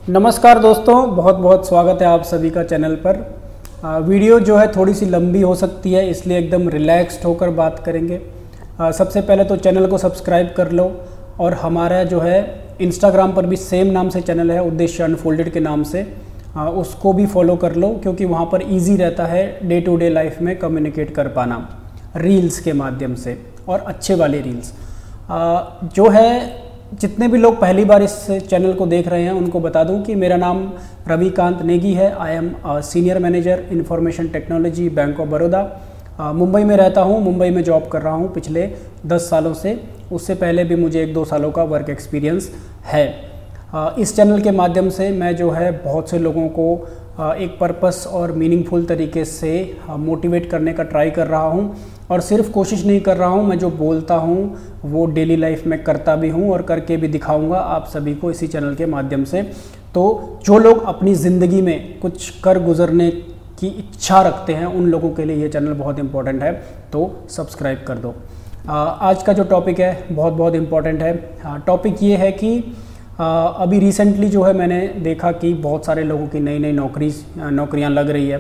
नमस्कार दोस्तों, बहुत बहुत स्वागत है आप सभी का चैनल पर। वीडियो जो है थोड़ी सी लंबी हो सकती है, इसलिए एकदम रिलैक्स्ड होकर बात करेंगे। सबसे पहले तो चैनल को सब्सक्राइब कर लो और हमारा जो है इंस्टाग्राम पर भी सेम नाम से चैनल है, उद्देश्य अनफोल्डेड के नाम से, उसको भी फॉलो कर लो क्योंकि वहाँ पर ईजी रहता है डे टू डे लाइफ में कम्युनिकेट कर पाना रील्स के माध्यम से, और अच्छे वाले रील्स। जो है जितने भी लोग पहली बार इस चैनल को देख रहे हैं उनको बता दूं कि मेरा नाम रविकांत नेगी है। I am senior manager information technology, bank of Baroda. Mumbai में रहता हूं, मुंबई में जॉब कर रहा हूं पिछले 10 सालों से। उससे पहले भी मुझे 1-2 सालों का वर्क एक्सपीरियंस है। इस चैनल के माध्यम से मैं जो है बहुत से लोगों को एक पर्पस और मीनिंगफुल तरीके से मोटिवेट करने का ट्राई कर रहा हूं, और सिर्फ कोशिश नहीं कर रहा हूं, मैं जो बोलता हूं वो डेली लाइफ में करता भी हूं और करके भी दिखाऊंगा आप सभी को इसी चैनल के माध्यम से। तो जो लोग अपनी ज़िंदगी में कुछ कर गुजरने की इच्छा रखते हैं उन लोगों के लिए ये चैनल बहुत इंपॉर्टेंट है, तो सब्सक्राइब कर दो। आज का जो टॉपिक है बहुत बहुत इम्पॉर्टेंट है। टॉपिक ये है कि अभी रिसेंटली जो है मैंने देखा कि बहुत सारे लोगों की नई नई नौकरियां लग रही है,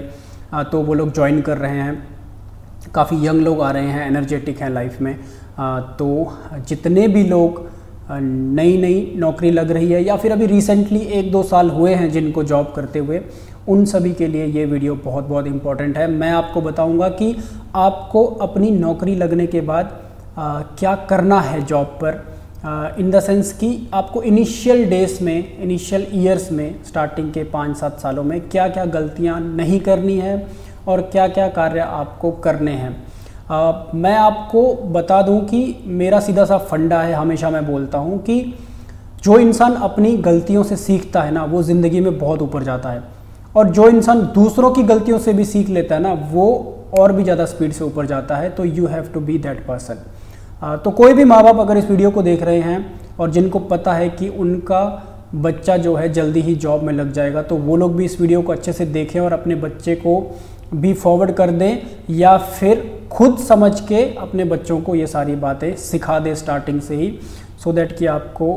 तो वो लोग ज्वाइन कर रहे हैं। काफ़ी यंग लोग आ रहे हैं, एनर्जेटिक हैं लाइफ में। तो जितने भी लोग नई नई नौकरी लग रही है या फिर अभी रिसेंटली 1-2 साल हुए हैं जिनको जॉब करते हुए, उन सभी के लिए ये वीडियो बहुत बहुत इम्पॉर्टेंट है। मैं आपको बताऊंगा कि आपको अपनी नौकरी लगने के बाद क्या करना है जॉब पर, इन द सेंस कि आपको इनिशियल डेज में, इनिशियल ईयर्स में, स्टार्टिंग के 5-7 सालों में क्या क्या गलतियां नहीं करनी है और क्या क्या कार्य आपको करने हैं। मैं आपको बता दूं कि मेरा सीधा सा फंडा है, हमेशा मैं बोलता हूं कि जो इंसान अपनी गलतियों से सीखता है ना, वो ज़िंदगी में बहुत ऊपर जाता है, और जो इंसान दूसरों की गलतियों से भी सीख लेता है ना, वो और भी ज़्यादा स्पीड से ऊपर जाता है। तो you have to be that person. तो कोई भी माँ बाप अगर इस वीडियो को देख रहे हैं और जिनको पता है कि उनका बच्चा जो है जल्दी ही जॉब में लग जाएगा, तो वो लोग भी इस वीडियो को अच्छे से देखें और अपने बच्चे को भी फॉरवर्ड कर दें, या फिर खुद समझ के अपने बच्चों को ये सारी बातें सिखा दें स्टार्टिंग से ही, सो दैट कि आपको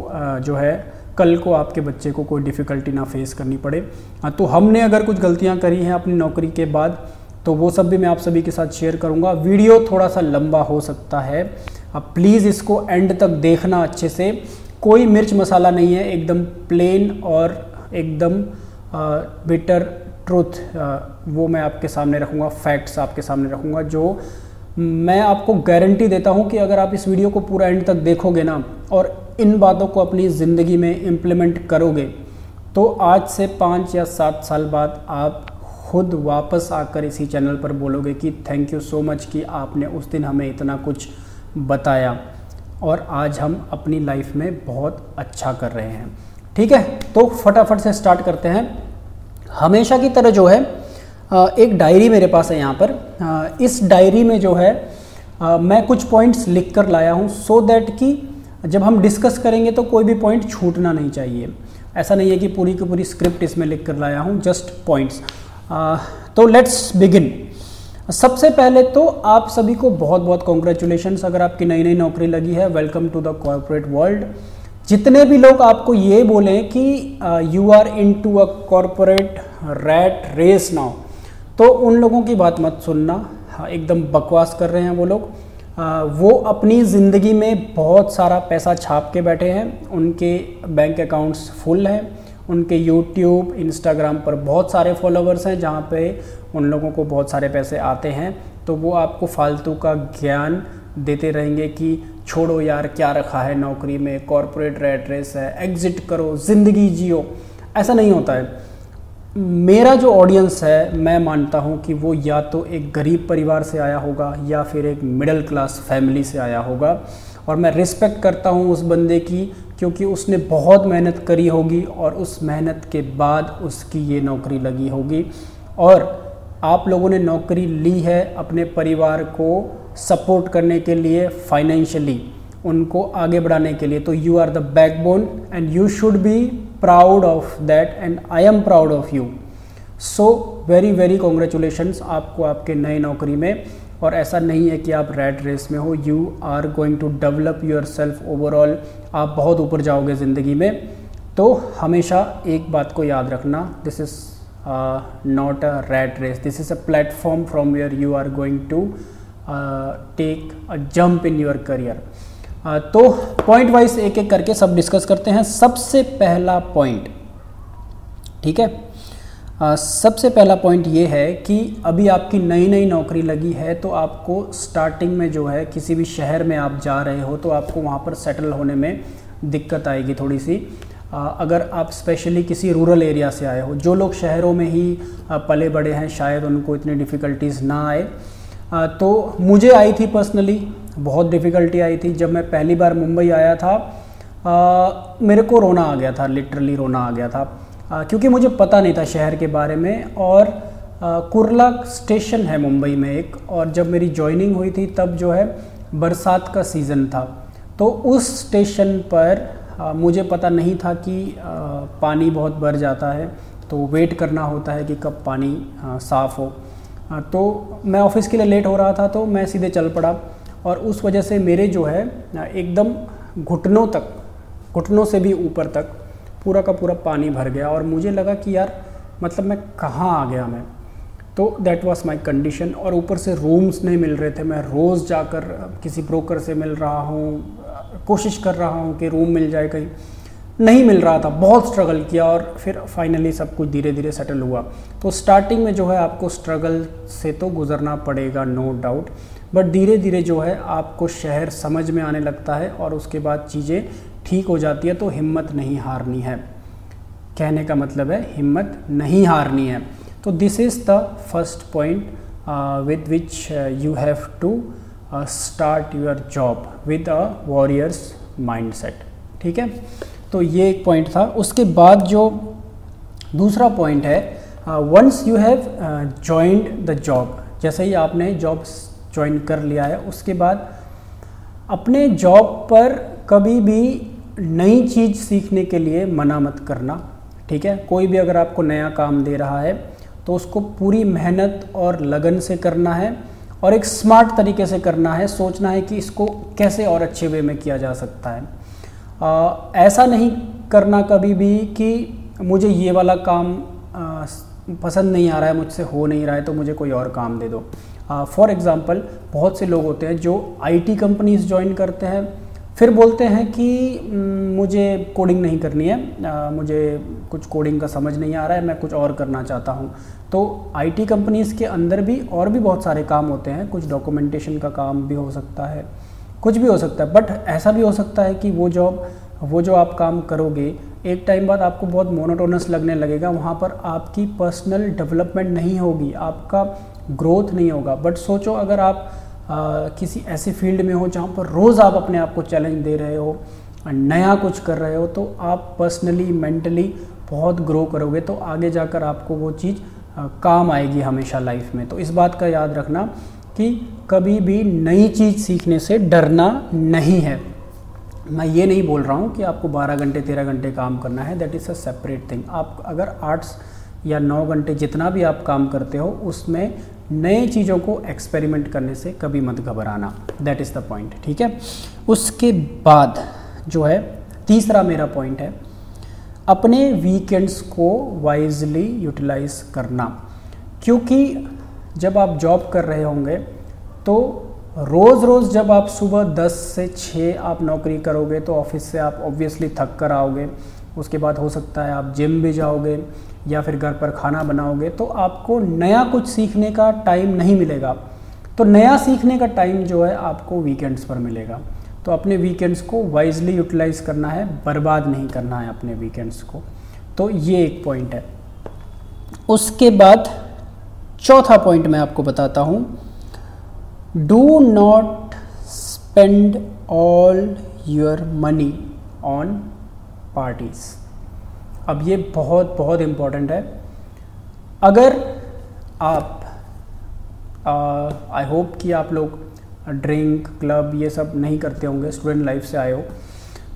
जो है कल को आपके बच्चे को कोई डिफ़िकल्टी ना फेस करनी पड़े। तो हमने अगर कुछ गलतियां करी हैं अपनी नौकरी के बाद, तो वो सब भी मैं आप सभी के साथ शेयर करूंगा। वीडियो थोड़ा सा लंबा हो सकता है, प्लीज़ इसको एंड तक देखना अच्छे से। कोई मिर्च मसाला नहीं है, एकदम प्लेन और एकदम बिटर ट्रुथ वो मैं आपके सामने रखूँगा, फैक्ट्स आपके सामने रखूँगा, जो मैं आपको गारंटी देता हूँ कि अगर आप इस वीडियो को पूरा एंड तक देखोगे ना और इन बातों को अपनी ज़िंदगी में इम्प्लीमेंट करोगे, तो आज से 5 या 7 साल बाद आप खुद वापस आकर इसी चैनल पर बोलोगे कि थैंक यू सो मच कि आपने उस दिन हमें इतना कुछ बताया और आज हम अपनी लाइफ में बहुत अच्छा कर रहे हैं। ठीक है, तो फटाफट से स्टार्ट करते हैं। हमेशा की तरह जो है एक डायरी मेरे पास है यहाँ पर। इस डायरी में जो है मैं कुछ पॉइंट्स लिख कर लाया हूँ, सो दैट कि जब हम डिस्कस करेंगे तो कोई भी पॉइंट छूटना नहीं चाहिए। ऐसा नहीं है कि पूरी की पूरी स्क्रिप्ट इसमें लिख कर लाया हूँ, जस्ट पॉइंट्स। तो लेट्स बिगिन। सबसे पहले तो आप सभी को बहुत बहुत कॉन्ग्रेचुलेशंस अगर आपकी नई नई नौकरी लगी है। Welcome to the corporate world. जितने भी लोग आपको ये बोलें कि you are into a corporate rat race now, तो उन लोगों की बात मत सुनना। एकदम बकवास कर रहे हैं वो लोग। वो अपनी ज़िंदगी में बहुत सारा पैसा छाप के बैठे हैं, उनके बैंक अकाउंट्स फुल हैं, उनके यूट्यूब, इंस्टाग्राम पर बहुत सारे फॉलोवर्स हैं जहाँ पे उन लोगों को बहुत सारे पैसे आते हैं। तो वो आपको फालतू का ज्ञान देते रहेंगे कि छोड़ो यार, क्या रखा है नौकरी में, कॉर्पोरेट रैट रेस है, एग्जिट करो, ज़िंदगी जियो। ऐसा नहीं होता है। मेरा जो ऑडियंस है, मैं मानता हूँ कि वो या तो एक गरीब परिवार से आया होगा या फिर एक मिडिल क्लास फैमिली से आया होगा, और मैं रिस्पेक्ट करता हूँ उस बंदे की, क्योंकि उसने बहुत मेहनत करी होगी और उस मेहनत के बाद उसकी ये नौकरी लगी होगी। और आप लोगों ने नौकरी ली है अपने परिवार को सपोर्ट करने के लिए, फाइनेंशियली उनको आगे बढ़ाने के लिए। तो you are the backbone and you should be proud of that, and I am proud of you. So very very congratulations आपको आपके नए नौकरी में। और ऐसा नहीं है कि आप रैट रेस में हो, you are going to develop your self overall. आप बहुत ऊपर जाओगे ज़िंदगी में। तो हमेशा एक बात को याद रखना, this is not a rat race, this is a platform from where you are going to take a jump in your career. तो पॉइंट वाइज एक एक करके सब डिस्कस करते हैं। सबसे पहला पॉइंट, ठीक है, सबसे पहला पॉइंट ये है कि अभी आपकी नई नई नौकरी लगी है तो आपको स्टार्टिंग में जो है किसी भी शहर में आप जा रहे हो तो आपको वहाँ पर सेटल होने में दिक्कत आएगी थोड़ी सी। अगर आप स्पेशली किसी रूरल एरिया से आए हो, जो लोग शहरों में ही पले बड़े हैं शायद उनको इतनी डिफ़िकल्टीज़ ना आए। तो मुझे आई थी पर्सनली, बहुत डिफ़िकल्टी आई थी। जब मैं पहली बार मुंबई आया था मेरे को रोना आ गया था, लिटरली रोना आ गया था, क्योंकि मुझे पता नहीं था शहर के बारे में। और कुर्ला स्टेशन है मुंबई में एक, और जब मेरी जॉइनिंग हुई थी तब जो है बरसात का सीज़न था। तो उस स्टेशन पर मुझे पता नहीं था कि पानी बहुत भर जाता है, तो वेट करना होता है कि कब पानी साफ़ हो। तो मैं ऑफिस के लिए लेट हो रहा था तो मैं सीधे चल पड़ा, और उस वजह से मेरे जो है एकदम घुटनों तक, घुटनों से भी ऊपर तक पूरा का पूरा पानी भर गया। और मुझे लगा कि यार मतलब मैं कहाँ आ गया मैं। तो दैट वाज माय कंडीशन। और ऊपर से रूम्स नहीं मिल रहे थे, मैं रोज़ जाकर किसी ब्रोकर से मिल रहा हूँ, कोशिश कर रहा हूँ कि रूम मिल जाए, कहीं नहीं मिल रहा था, बहुत स्ट्रगल किया और फिर फाइनली सब कुछ धीरे धीरे सेटल हुआ। तो स्टार्टिंग में जो है आपको स्ट्रगल से तो गुजरना पड़ेगा, नो डाउट, बट धीरे धीरे जो है आपको शहर समझ में आने लगता है और उसके बाद चीज़ें ठीक हो जाती है। तो हिम्मत नहीं हारनी है, कहने का मतलब है हिम्मत नहीं हारनी है। तो this is the first point with which you have to start your job with a warriors mindset, ठीक है। तो ये एक पॉइंट था। उसके बाद जो दूसरा पॉइंट है, once you have joined the job, जैसे ही आपने जॉब ज्वाइन कर लिया है उसके बाद अपने जॉब पर कभी भी नई चीज़ सीखने के लिए मना मत करना, ठीक है। कोई भी अगर आपको नया काम दे रहा है तो उसको पूरी मेहनत और लगन से करना है और एक स्मार्ट तरीके से करना है, सोचना है कि इसको कैसे और अच्छे वे में किया जा सकता है। ऐसा नहीं करना कभी भी कि मुझे ये वाला काम पसंद नहीं आ रहा है, मुझसे हो नहीं रहा है तो मुझे कोई और काम दे दो। फॉर एग्ज़ाम्पल बहुत से लोग होते हैं जो आईटी कंपनीज ज्वाइन करते हैं, फिर बोलते हैं कि मुझे कोडिंग नहीं करनी है, मुझे कुछ कोडिंग का समझ नहीं आ रहा है, मैं कुछ और करना चाहता हूँ। तो आईटी कंपनीज़ के अंदर भी और भी बहुत सारे काम होते हैं, कुछ डॉक्यूमेंटेशन का काम भी हो सकता है, कुछ भी हो सकता है। बट ऐसा भी हो सकता है कि वो जो आप काम करोगे एक टाइम बाद आपको बहुत मोनोटोनस लगने लगेगा, वहाँ पर आपकी पर्सनल डेवलपमेंट नहीं होगी, आपका ग्रोथ नहीं होगा। बट सोचो अगर आप किसी ऐसी फील्ड में हो जहाँ पर रोज़ आप अपने आप को चैलेंज दे रहे हो, नया कुछ कर रहे हो, तो आप पर्सनली मेंटली बहुत ग्रो करोगे, तो आगे जाकर आपको वो चीज़ काम आएगी हमेशा लाइफ में। तो इस बात का याद रखना कि कभी भी नई चीज़ सीखने से डरना नहीं है। मैं ये नहीं बोल रहा हूँ कि आपको 12 घंटे 13 घंटे काम करना है, that is a separate thing. आप अगर 8 या 9 घंटे जितना भी आप काम करते हो उसमें नए चीज़ों को एक्सपेरिमेंट करने से कभी मत घबराना, दैट इज़ द पॉइंट, ठीक है। उसके बाद जो है तीसरा मेरा पॉइंट है, अपने वीकेंड्स को वाइजली यूटिलाइज करना। क्योंकि जब आप जॉब कर रहे होंगे तो रोज़ जब आप सुबह 10 से 6 आप नौकरी करोगे तो ऑफिस से आप ऑब्वियसली थक कर आओगे, उसके बाद हो सकता है आप जिम भी जाओगे या फिर घर पर खाना बनाओगे, तो आपको नया कुछ सीखने का टाइम नहीं मिलेगा। तो नया सीखने का टाइम जो है आपको वीकेंड्स पर मिलेगा। तो अपने वीकेंड्स को वाइजली यूटिलाइज करना है, बर्बाद नहीं करना है अपने वीकेंड्स को। तो ये एक पॉइंट है। उसके बाद चौथा पॉइंट मैं आपको बताता हूँ, do not spend all your money on parties. अब ये बहुत बहुत इम्पॉर्टेंट है। अगर आप आई होप कि आप लोग ड्रिंक क्लब ये सब नहीं करते होंगे, स्टूडेंट लाइफ से आए हो,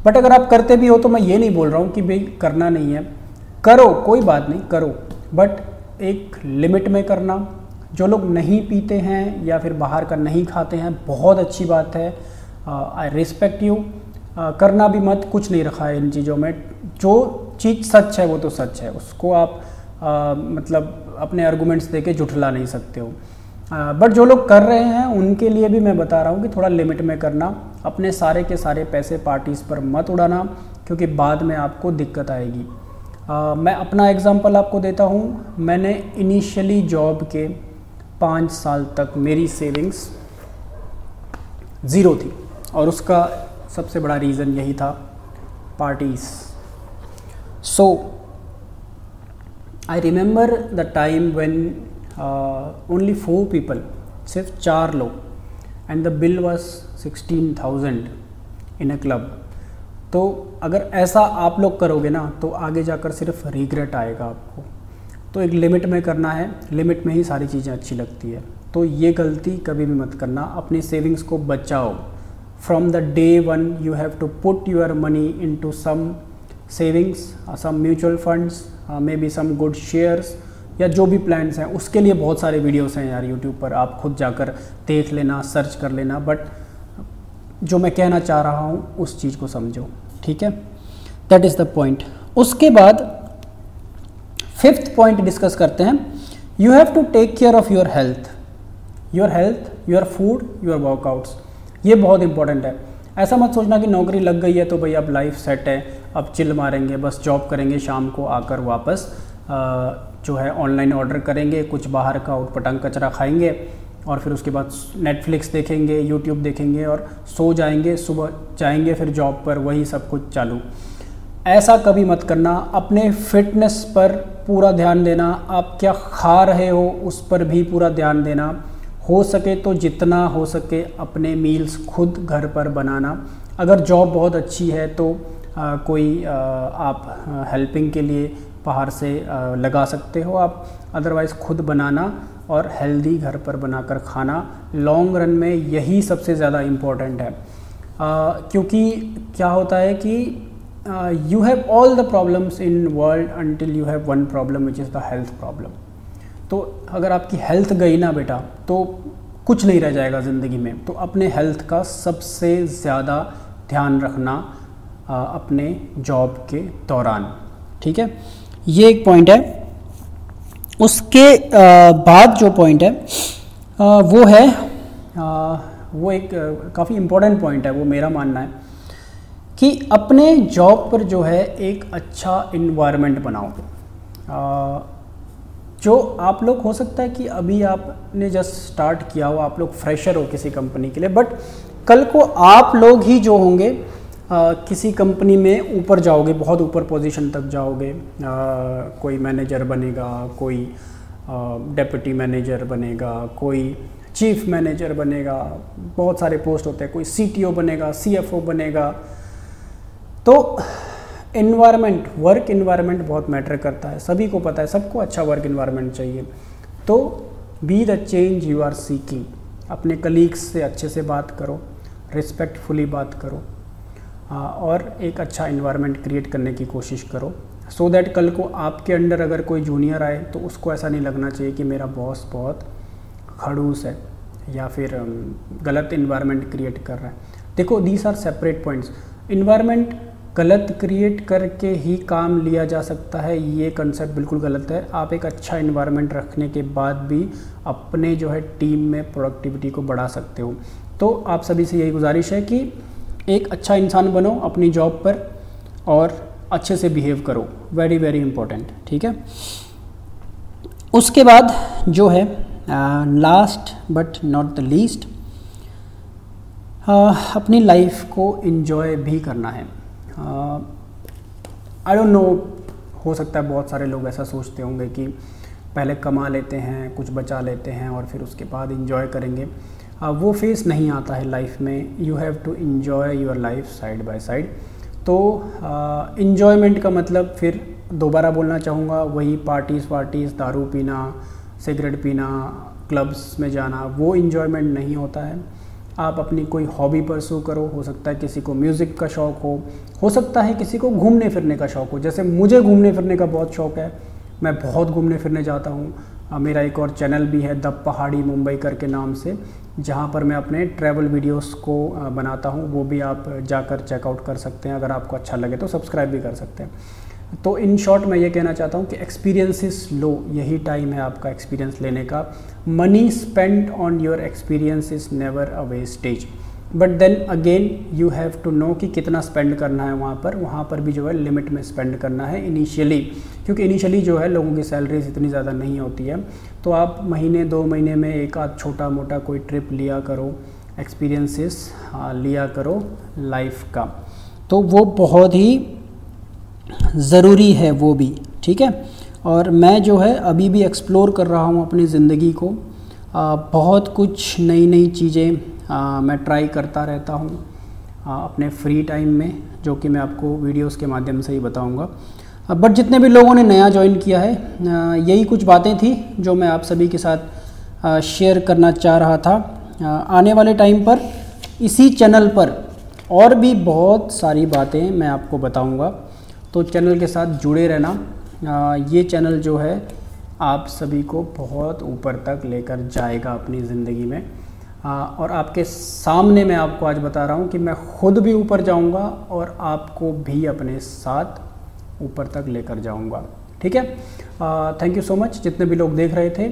बट अगर आप करते भी हो तो मैं ये नहीं बोल रहा हूँ कि भाई करना नहीं है, करो, कोई बात नहीं, करो, बट एक लिमिट में करना। जो लोग नहीं पीते हैं या फिर बाहर का नहीं खाते हैं, बहुत अच्छी बात है, आई रिस्पेक्ट यू, करना भी मत, कुछ नहीं रखा है इन चीज़ों में। जो चीज़ सच है वो तो सच है, उसको आप मतलब अपने आर्गूमेंट्स दे के जुठला नहीं सकते हो। बट जो लोग कर रहे हैं उनके लिए भी मैं बता रहा हूँ कि थोड़ा लिमिट में करना, अपने सारे के सारे पैसे पार्टीज़ पर मत उड़ाना, क्योंकि बाद में आपको दिक्कत आएगी। मैं अपना एग्जांपल आपको देता हूँ। मैंने इनिशियली जॉब के 5 साल तक मेरी सेविंग्स ज़ीरो थी, और उसका सबसे बड़ा रीज़न यही था, parties. So I remember the time when only 4 people, सिर्फ 4 लोग, and the bill was 16,000 in a club. तो अगर ऐसा आप लोग करोगे ना तो आगे जाकर सिर्फ रिग्रेट आएगा आपको। तो एक लिमिट में करना है, लिमिट में ही सारी चीज़ें अच्छी लगती है। तो ये गलती कभी भी मत करना, अपनी सेविंग्स को बचाओ। From the day one you have to put your money into some savings, some mutual funds, may be some good shares, या जो भी प्लान्स हैं। उसके लिए बहुत सारे वीडियोस हैं यार यूट्यूब पर, आप खुद जाकर देख लेना, सर्च कर लेना। बट जो मैं कहना चाह रहा हूँ उस चीज़ को समझो, ठीक है। That is the point. उसके बाद 5th पॉइंट डिस्कस करते हैं। You have to take care of your health, your food, your workouts. ये बहुत इंपॉर्टेंट है। ऐसा मत सोचना कि नौकरी लग गई है तो भाई अब लाइफ सेट है, अब चिल मारेंगे, बस जॉब करेंगे, शाम को आकर वापस जो है ऑनलाइन ऑर्डर करेंगे, कुछ बाहर का उटपटांग कचरा खाएंगे, और फिर उसके बाद नेटफ्लिक्स देखेंगे, यूट्यूब देखेंगे और सो जाएंगे, सुबह जाएंगे फिर जॉब पर, वही सब कुछ चालू। ऐसा कभी मत करना। अपने फिटनेस पर पूरा ध्यान देना, आप क्या खा रहे हो उस पर भी पूरा ध्यान देना। हो सके तो जितना हो सके अपने मील्स खुद घर पर बनाना। अगर जॉब बहुत अच्छी है तो कोई आप हेल्पिंग के लिए बाहर से लगा सकते हो आप, अदरवाइज़ खुद बनाना और हेल्दी घर पर बनाकर खाना लॉन्ग रन में यही सबसे ज़्यादा इम्पोर्टेंट है। क्योंकि क्या होता है कि you have all the problems in world until you have one problem which is the health problem. तो अगर आपकी हेल्थ गई ना बेटा तो कुछ नहीं रह जाएगा ज़िंदगी में। तो अपने हेल्थ का सबसे ज़्यादा ध्यान रखना अपने जॉब के दौरान, ठीक है। ये एक पॉइंट है। उसके बाद जो पॉइंट है वो है वो एक काफ़ी इम्पोर्टेंट पॉइंट है, वो मेरा मानना है कि अपने जॉब पर जो है एक अच्छा इन्वायरमेंट बनाओ। जो आप लोग, हो सकता है कि अभी आपने जस्ट स्टार्ट किया हो, आप लोग फ्रेशर हो किसी कंपनी के लिए, बट कल को आप लोग ही जो होंगे किसी कंपनी में ऊपर जाओगे, बहुत ऊपर पोजीशन तक जाओगे। कोई मैनेजर बनेगा, कोई डेप्यूटी मैनेजर बनेगा, कोई चीफ मैनेजर बनेगा, बहुत सारे पोस्ट होते हैं, कोई सीटीओ बनेगा, सीएफओ बनेगा। तो इन्वायरमेंट, वर्क इन्वायरमेंट बहुत मैटर करता है। सभी को पता है, सबको अच्छा वर्क इन्वायरमेंट चाहिए। तो be the change you are seeking. अपने कलीग्स से अच्छे से बात करो, रिस्पेक्टफुली बात करो, और एक अच्छा इन्वायरमेंट क्रिएट करने की कोशिश करो, सो दैट कल को आपके अंडर अगर कोई जूनियर आए तो उसको ऐसा नहीं लगना चाहिए कि मेरा बॉस बहुत खड़ूस है या फिर गलत इन्वायरमेंट क्रिएट कर रहा है। देखो, these are separate points. Environment गलत क्रिएट करके ही काम लिया जा सकता है, ये कंसेप्ट बिल्कुल गलत है। आप एक अच्छा इन्वायरमेंट रखने के बाद भी अपने जो है टीम में प्रोडक्टिविटी को बढ़ा सकते हो। तो आप सभी से यही गुजारिश है कि एक अच्छा इंसान बनो अपनी जॉब पर और अच्छे से बिहेव करो, वेरी वेरी इंपॉर्टेंट, ठीक है। उसके बाद जो है last but not the least, अपनी लाइफ को एंजॉय भी करना है। आई डोंट नो, हो सकता है बहुत सारे लोग ऐसा सोचते होंगे कि पहले कमा लेते हैं, कुछ बचा लेते हैं और फिर उसके बाद एंजॉय करेंगे। वो फेस नहीं आता है लाइफ में। You have to enjoy your life side by side. तो एंजॉयमेंट का मतलब, फिर दोबारा बोलना चाहूँगा, वही पार्टीज़, दारू पीना, सिगरेट पीना, क्लब्स में जाना, वो एंजॉयमेंट नहीं होता है। आप अपनी कोई हॉबी परस्यू करो। हो सकता है किसी को म्यूज़िक का शौक़ हो सकता है किसी को घूमने फिरने का शौक़ हो। जैसे मुझे घूमने फिरने का बहुत शौक़ है, मैं बहुत घूमने फिरने जाता हूँ। मेरा एक और चैनल भी है द पहाड़ी मुंबई करके नाम से, जहाँ पर मैं अपने ट्रैवल वीडियोस को बनाता हूँ। वो भी आप जाकर चेकआउट कर सकते हैं, अगर आपको अच्छा लगे तो सब्सक्राइब भी कर सकते हैं। तो इन शॉर्ट मैं ये कहना चाहता हूँ कि एक्सपीरियंस इज लो, यही टाइम है आपका एक्सपीरियंस लेने का। Money spend on your experience is never a wastage, but then again you have to know कि कितना स्पेंड करना है वहाँ पर भी जो है लिमिट में स्पेंड करना है इनिशियली, क्योंकि इनिशियली जो है लोगों की सैलरीज इतनी ज़्यादा नहीं होती है। तो आप महीने 2 महीने में एक आध छोटा मोटा कोई ट्रिप लिया करो, एक्सपीरियंसेस लिया करो लाइफ का, तो वो बहुत ही ज़रूरी है वो भी, ठीक है। और मैं जो है अभी भी एक्सप्लोर कर रहा हूँ अपनी ज़िंदगी को, बहुत कुछ नई नई चीज़ें मैं ट्राई करता रहता हूँ अपने फ्री टाइम में, जो कि मैं आपको वीडियोस के माध्यम से ही बताऊँगा। बट जितने भी लोगों ने नया ज्वाइन किया है, यही कुछ बातें थी जो मैं आप सभी के साथ शेयर करना चाह रहा था। आने वाले टाइम पर इसी चैनल पर और भी बहुत सारी बातें मैं आपको बताऊँगा, तो चैनल के साथ जुड़े रहना। ये चैनल जो है आप सभी को बहुत ऊपर तक लेकर जाएगा अपनी ज़िंदगी में, और आपके सामने मैं आपको आज बता रहा हूँ कि मैं खुद भी ऊपर जाऊँगा और आपको भी अपने साथ ऊपर तक लेकर जाऊँगा, ठीक है। थैंक यू सो मच जितने भी लोग देख रहे थे,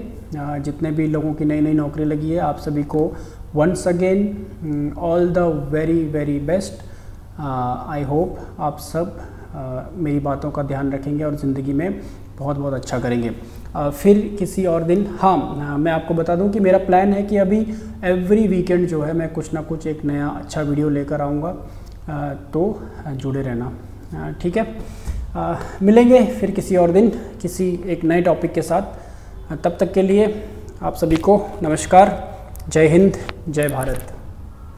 जितने भी लोगों की नई नई नौकरी लगी है, आप सभी को once again all the very very best. I hope आप सब मेरी बातों का ध्यान रखेंगे और ज़िंदगी में बहुत बहुत अच्छा करेंगे। फिर किसी और दिन, हाँ मैं आपको बता दूं कि मेरा प्लान है कि अभी एवरी वीकेंड जो है मैं कुछ ना कुछ एक नया अच्छा वीडियो लेकर आऊँगा, तो जुड़े रहना, ठीक है। मिलेंगे फिर किसी और दिन किसी एक नए टॉपिक के साथ। तब तक के लिए आप सभी को नमस्कार, जय हिंद, जय भारत।